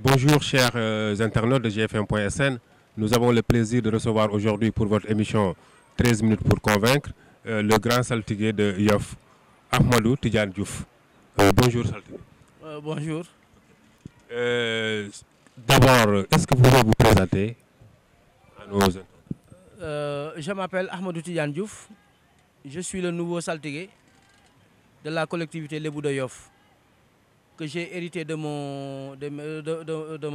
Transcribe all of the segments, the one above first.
Bonjour chers internautes de GFM.sn. Nous avons le plaisir de recevoir aujourd'hui pour votre émission 13 minutes pour convaincre le grand saltigué de Yoff, Ahmadou Tidiane Diouf. Bonjour saltigué. Bonjour. D'abord, est-ce que vous pouvez vous présenter à nos internautes? Je m'appelle Ahmadou Tidiane Diouf. Je suis le nouveau saltigué de la collectivité Lébou de Yoff, que j'ai hérité de mon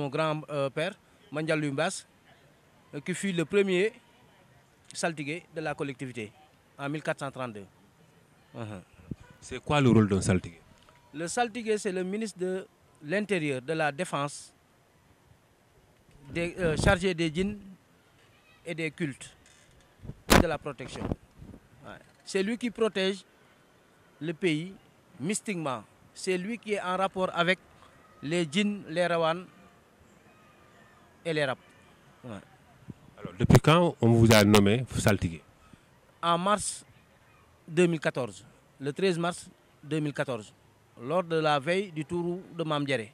grand-père, Mandjalou Mbass, qui fut le premier saltigué de la collectivité en 1432. C'est quoi le rôle d'un saltigué? Le saltigué, c'est le ministre de l'Intérieur, de la Défense, chargé des djinns et des cultes et de la protection. Ouais. C'est lui qui protège le pays mystiquement. C'est lui qui est en rapport avec les djinns, les rawans et les rap. Ouais. Alors, depuis quand on vous a nommé saltigué? En mars 2014, le 13 mars 2014, lors de la veille du Tourou de Mamdiéré.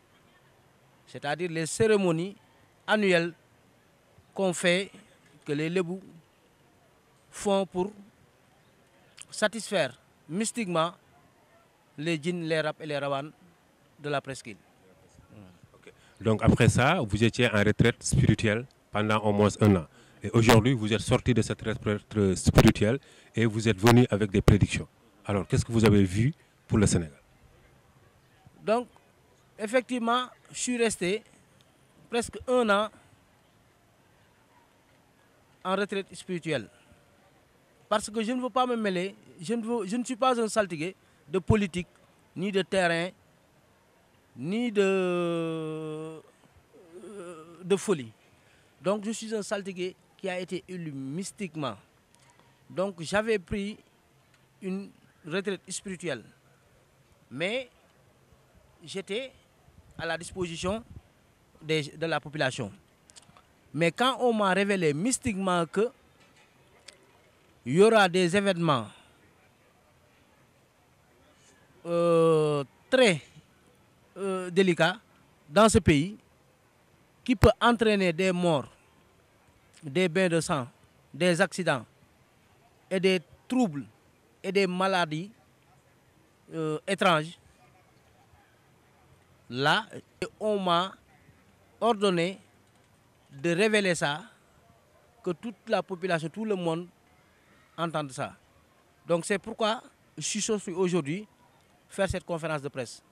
C'est-à-dire les cérémonies annuelles qu'on fait, que les Lébous font pour satisfaire mystiquement les djinns, les rap et les rawans de la presqu'île. Okay. Donc après ça, vous étiez en retraite spirituelle pendant au moins 1 an. Et aujourd'hui, vous êtes sorti de cette retraite spirituelle et vous êtes venu avec des prédictions. Alors, qu'est-ce que vous avez vu pour le Sénégal? Donc, effectivement, je suis resté presque 1 an en retraite spirituelle. Parce que je ne veux pas me mêler, je ne suis pas un saltigué de politique, ni de terrain, ni de folie. Donc je suis un saltigué qui a été élu mystiquement. Donc j'avais pris une retraite spirituelle. Mais j'étais à la disposition de la population. Mais quand on m'a révélé mystiquement que il y aura des événements très délicats dans ce pays qui peut entraîner des morts, des bains de sang, des accidents et des troubles et des maladies étranges. Là, on m'a ordonné de révéler ça, que toute la population, tout le monde entende ça. Donc c'est pourquoi je suis sorti aujourd'hui faire cette conférence de presse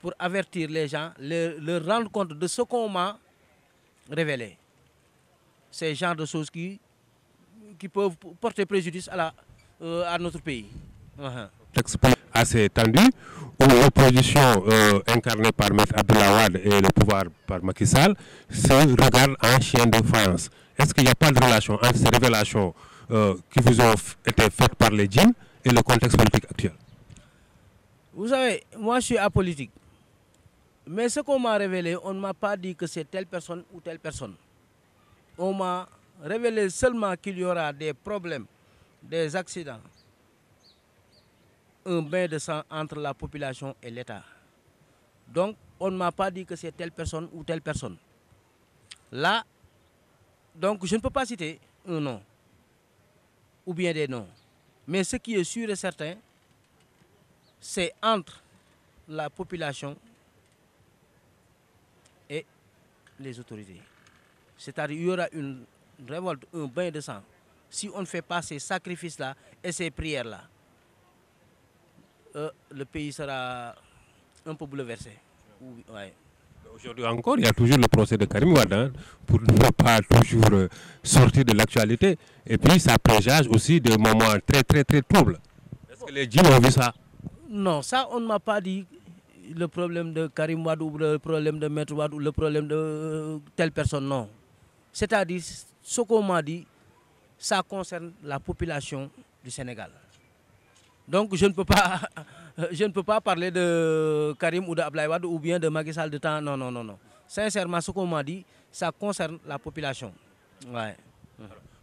pour avertir les gens, leur rendre compte de ce qu'on m'a révélé. Ces genres de choses qui peuvent porter préjudice à notre pays. Texte assez tendu, où l'opposition incarnée par M. Abdoulaye Wade et le pouvoir par Macky Sall se regarde en chien de faïence. Est-ce qu'il n'y a pas de relation entre ces révélations qui vous ont été faites par les djinns et le contexte politique actuel? Vous savez, moi je suis apolitique. Mais ce qu'on m'a révélé, on ne m'a pas dit que c'est telle personne ou telle personne. On m'a révélé seulement qu'il y aura des problèmes, des accidents, un bain de sang entre la population et l'État. Donc, on ne m'a pas dit que c'est telle personne ou telle personne. Là, donc je ne peux pas citer un nom ou bien des noms. Mais ce qui est sûr et certain, c'est entre la population et les autorités. C'est-à-dire qu'il y aura une révolte, un bain de sang. Si on ne fait pas ces sacrifices-là et ces prières-là, le pays sera un peu bouleversé. Ouais. Aujourd'hui encore, il y a toujours le procès de Karim Wade, hein, pour ne pas toujours sortir de l'actualité. Et puis ça présage aussi de moments très très très troubles. Est-ce que les djinns ont vu ça? Non, ça on ne m'a pas dit le problème de Karim Wade ou le problème de Maître Wade ou le problème de telle personne, non. C'est-à-dire, ce qu'on m'a dit, ça concerne la population du Sénégal. Donc je ne peux pas parler de Karim ou d'Abdoulaye Wade ou bien de Macky Sall de temps. Non, non, non, non. Sincèrement, ce qu'on m'a dit, ça concerne la population. Ouais.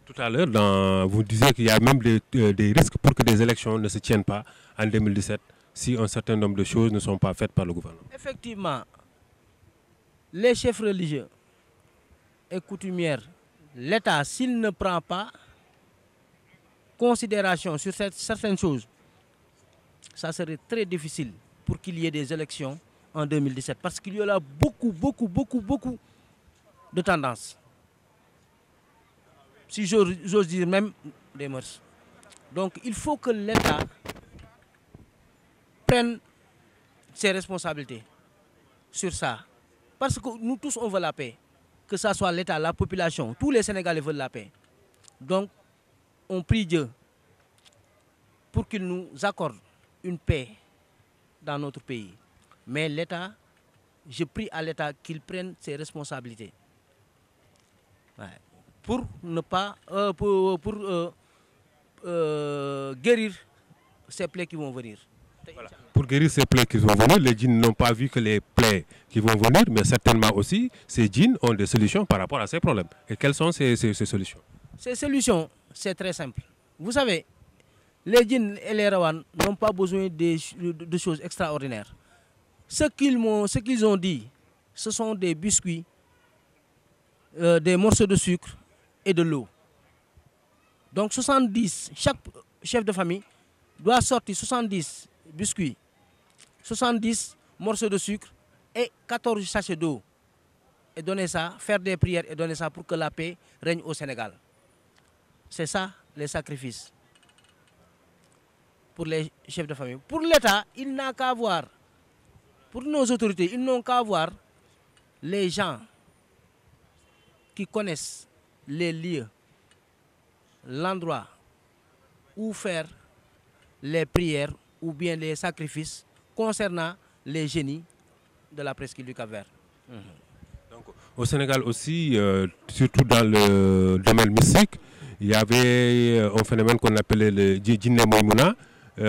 Tout à l'heure, vous disiez qu'il y a même des risques pour que des élections ne se tiennent pas en 2017 si un certain nombre de choses ne sont pas faites par le gouvernement. Effectivement, les chefs religieux et coutumières, l'État, s'il ne prend pas considération sur certaines choses, ça serait très difficile pour qu'il y ait des élections en 2017. Parce qu'il y aura beaucoup de tendances. Si j'ose dire même des mœurs. Donc il faut que l'État prenne ses responsabilités sur ça. Parce que nous tous, on veut la paix. Que ce soit l'État, la population, tous les Sénégalais veulent la paix. Donc, on prie Dieu pour qu'il nous accorde une paix dans notre pays. Mais l'État, je prie à l'État qu'il prenne ses responsabilités. Ouais. Pour ne pas... guérir ces plaies qui vont venir. Voilà. Pour guérir ces plaies qui vont venir, les djinns n'ont pas vu que les plaies qui vont venir, mais certainement aussi, ces djinns ont des solutions par rapport à ces problèmes. Et quelles sont ces solutions? Ces solutions, c'est très simple. Vous savez, les djinns et les rawan n'ont pas besoin de choses extraordinaires. Ce qu'ils ont dit, ce sont des biscuits, des morceaux de sucre et de l'eau. Donc 70, chaque chef de famille doit sortir 70 biscuits, 70 morceaux de sucre et 14 sachets d'eau. Et donner ça, faire des prières et donner ça pour que la paix règne au Sénégal. C'est ça, les sacrifices. Pour les chefs de famille. Pour l'État, il n'a qu'à voir. Pour nos autorités, ils n'ont qu'à voir les gens qui connaissent les lieux, l'endroit où faire les prières ou bien les sacrifices concernant les génies de la presqu'île du Cap-Vert. Donc, au Sénégal aussi, surtout dans le domaine mystique, il y avait un phénomène qu'on appelait le djinné Moïmouna,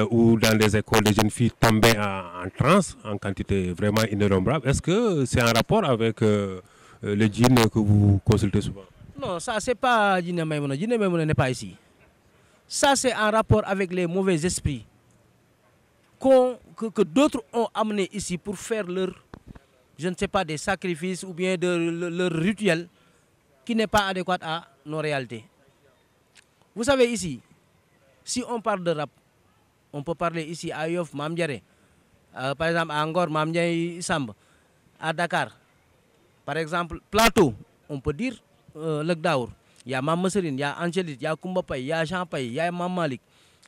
où dans les écoles, les jeunes filles tombaient en transe en quantité vraiment innombrable. Est-ce que c'est en rapport avec le djinn que vous consultez souvent? Non, ça c'est pas djinné Moïmouna. Djinné Moïmouna n'est pas ici. Ça c'est en rapport avec les mauvais esprits que d'autres ont amenés ici pour faire leur, je ne sais pas, des sacrifices ou bien leur rituel qui n'est pas adéquat à nos réalités. Vous savez ici, si on parle de rap, on peut parler ici à Yoff, Mamdiare, par exemple à Angor, Mamdiaye Samb, à Dakar, par exemple Plateau, on peut dire le Gdaour. Il y a Mam Serine, il y a Angélique, il y a Koumba Paye, il y a Jean Paye, il y a Mam Malik,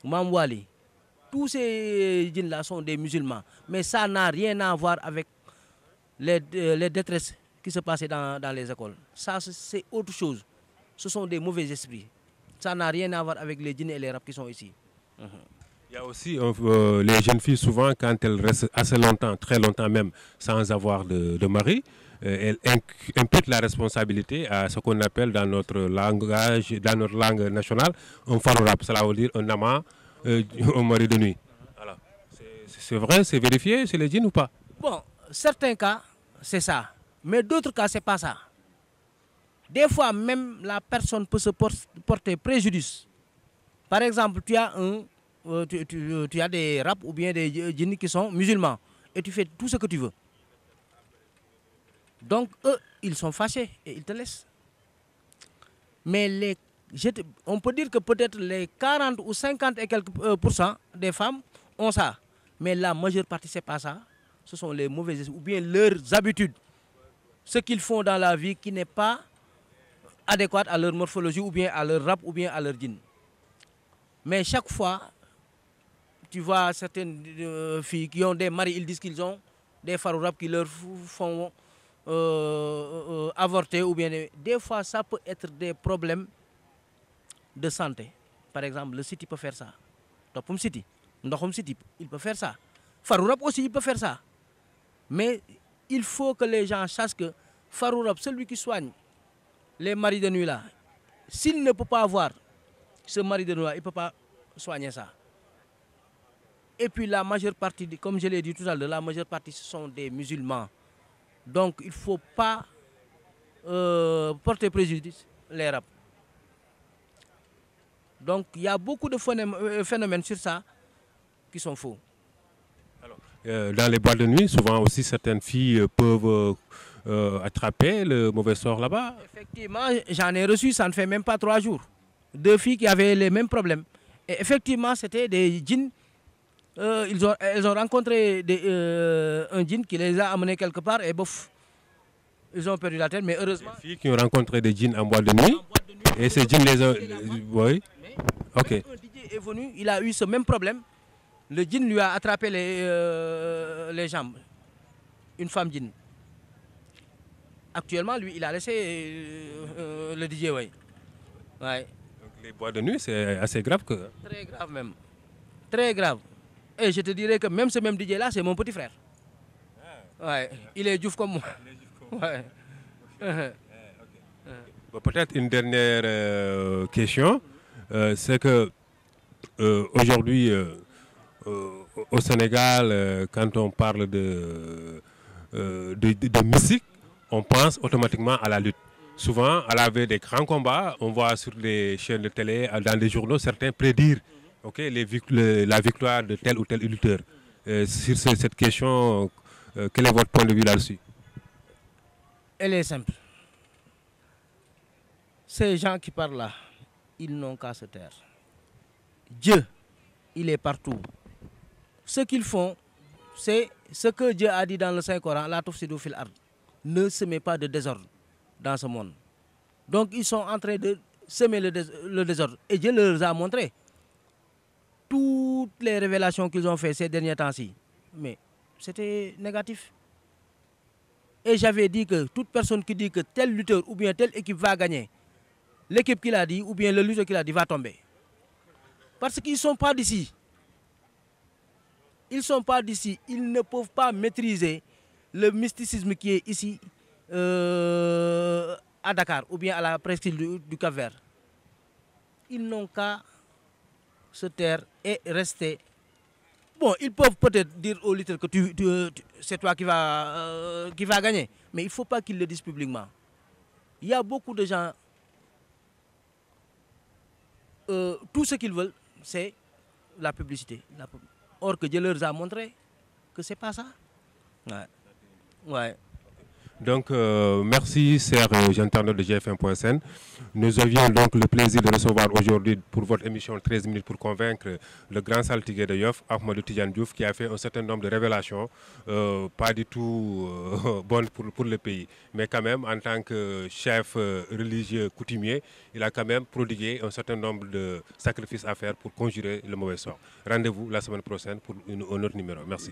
Mam Wali. Tous ces djinns-là sont des musulmans. Mais ça n'a rien à voir avec les détresses qui se passaient dans les écoles. Ça, c'est autre chose. Ce sont des mauvais esprits. Ça n'a rien à voir avec les djinns et les rap qui sont ici. Il y a aussi les jeunes filles, souvent, quand elles restent assez longtemps, très longtemps même, sans avoir de mari, elles imputent la responsabilité à ce qu'on appelle dans notre langage, dans notre langue nationale, un farorap. Cela veut dire un amant, un mari de nuit. Voilà. C'est vrai, c'est vérifié chez les djinns ou pas? Bon, certains cas, c'est ça. Mais d'autres cas, c'est pas ça. Des fois, même la personne peut se porter préjudice. Par exemple, tu as des rap ou bien des djinns qui sont musulmans et tu fais tout ce que tu veux. Donc, eux, ils sont fâchés et ils te laissent. Mais on peut dire que peut-être les 40 ou 50 et quelques % des femmes ont ça. Mais la majeure partie, ce n'est pas ça. Ce sont les mauvaises ou bien leurs habitudes. Ce qu'ils font dans la vie qui n'est pas adéquat à leur morphologie ou bien à leur rap ou bien à leur djinn. Mais chaque fois, tu vois certaines filles qui ont des maris, ils disent qu'ils ont des farourap qui leur font avorter ou bien des fois ça peut être des problèmes de santé. Par exemple, le City peut faire ça. Topum City, Ndokhom City, il peut faire ça. Farourap aussi, il peut faire ça. Mais il faut que les gens sachent que Farourap, celui qui soigne les maris de nuit là, s'il ne peut pas avoir ce mari de nuit là, il ne peut pas soigner ça. Et puis la majeure partie, comme je l'ai dit tout à l'heure, la majeure partie ce sont des musulmans. Donc il ne faut pas porter préjudice les rap. Donc il y a beaucoup de phénomènes sur ça qui sont faux. Alors, dans les boîtes de nuit, souvent aussi certaines filles peuvent attrapé le mauvais sort là-bas? Effectivement, j'en ai reçu, ça ne fait même pas 3 jours. 2 filles qui avaient les mêmes problèmes. Et effectivement, c'était des djinns. Elles ont rencontré un djinn qui les a amenés quelque part et bof, ils ont perdu la tête. Mais heureusement. Des filles qui ont rencontré des djinns en boîte de nuit. Et ces djinns les ont. Oui. Ok. Un DJ est venu, il a eu ce même problème. Le djinn lui a attrapé les jambes. Une femme djinn. Actuellement, lui, il a laissé le DJ, oui. Ouais. Donc les boîtes de nuit, c'est assez grave que. Très grave même. Très grave. Et je te dirais que même ce même DJ-là, c'est mon petit frère. Ouais. Il est djouf comme moi. Ouais. Bon, peut-être une dernière question. C'est que aujourd'hui, au Sénégal, quand on parle de musique, on pense automatiquement à la lutte. Souvent, à la veille des grands combats, on voit sur les chaînes de télé, dans les journaux, certains prédire la victoire de tel ou tel lutteur. Sur cette question, quel est votre point de vue là-dessus? Elle est simple. Ces gens qui parlent là, ils n'ont qu'à se taire. Dieu, il est partout. Ce qu'ils font, c'est ce que Dieu a dit dans le Saint-Coran, la tufsidu fil ard. Ne semez pas de désordre dans ce monde. Donc ils sont en train de semer le désordre. Et Dieu leur a montré toutes les révélations qu'ils ont faites ces derniers temps-ci. Mais c'était négatif. Et j'avais dit que toute personne qui dit que tel lutteur ou bien telle équipe va gagner, l'équipe qu'il a dit ou bien le lutteur qu'il a dit va tomber. Parce qu'ils ne sont pas d'ici. Ils ne sont pas d'ici. Ils ne peuvent pas maîtriser le mysticisme qui est ici à Dakar ou bien à la presqu'île du Cap-Vert. Ils n'ont qu'à se taire et rester. Bon, ils peuvent peut-être dire aux lutteurs que c'est toi qui va gagner, mais il ne faut pas qu'ils le disent publiquement. Il y a beaucoup de gens, tout ce qu'ils veulent, c'est la publicité. Or que Dieu leur a montré que ce n'est pas ça. Ouais. Ouais. Donc, merci, chers internautes de GFM.sn. Nous avions donc le plaisir de recevoir aujourd'hui pour votre émission 13 minutes pour convaincre le grand saltigué de Yoff, Ahmadou Tidiane Diouf, qui a fait un certain nombre de révélations, pas du tout bonnes pour le pays. Mais quand même, en tant que chef religieux coutumier, il a quand même prodigué un certain nombre de sacrifices à faire pour conjurer le mauvais sort. Rendez-vous la semaine prochaine pour un autre numéro. Merci.